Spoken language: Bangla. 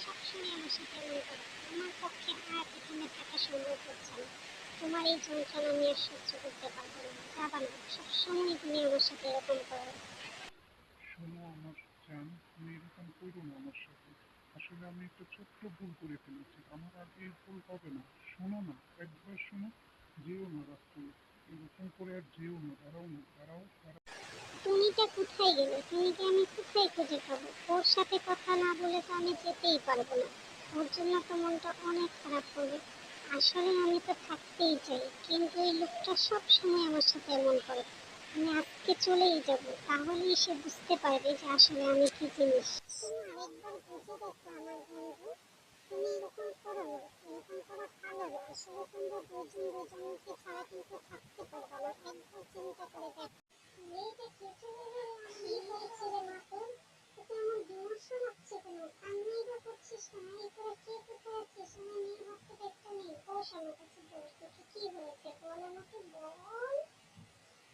সবসময় আমার সাথে এমন করো? আমার পক্ষে আর এখানে থাকা সম্ভব হচ্ছে না। তোমার এই যন্ত্রণা আমি আর সহ্য করতে পারবো না। যাবা না, সবসময় তুমি আমার সাথে এরকম করো। শোনো আমার জান, তুমি এরকম করো না আমার সাথে। আসলে আমি একটা ছোট্ট ভুল করে ফেলেছি, আমার আর এই ভুল হবে না। শোনো না, একবার শোনো। যেও না রাত্রে, এরকম করে আর যেও না। দাঁড়াও না, দাঁড়াও দাঁড়াও। টুনিটা কোথায় গেলে? টুনিকে আমি কোথায় খুঁজে পাবো? ওর সাথে কথা না বলে তো আমি যেতেই পারবো না। ওর জন্য তো মনটা অনেক খারাপ হবে। আসলে আমি তো থাকতেই চাই, কিন্তু এই লোকটা সব সময় আমার সাথে এমন করে। আমি আজকে চলেই যাব, তাহলেই সে বুঝতে পারবে যে আসলে আমি কি জিনিস। তুমি আরেকবার বুঝে দেখো আমার বন্ধু, তুমি এরকম করো না। এরকম করা ভালো না। আসলে তোমরা দুজন দুজনকে ছাড়া কিন্তু থাকতে পারবে না। একবার চিন্তা করে দেখো। মেয়েটা খেচুড়ে গেলাম, কি হয়েছে রে মা তোর? তোকে এমন বিমর্ষ লাগছে কেন? কান্নাই বা করছিস না? এই করে কে কোথায় আছিস? আমার মেয়ের হাত থেকে একটা নেই। বস আমার কাছে বস, দেখি কি হয়েছে বল আমাকে বল।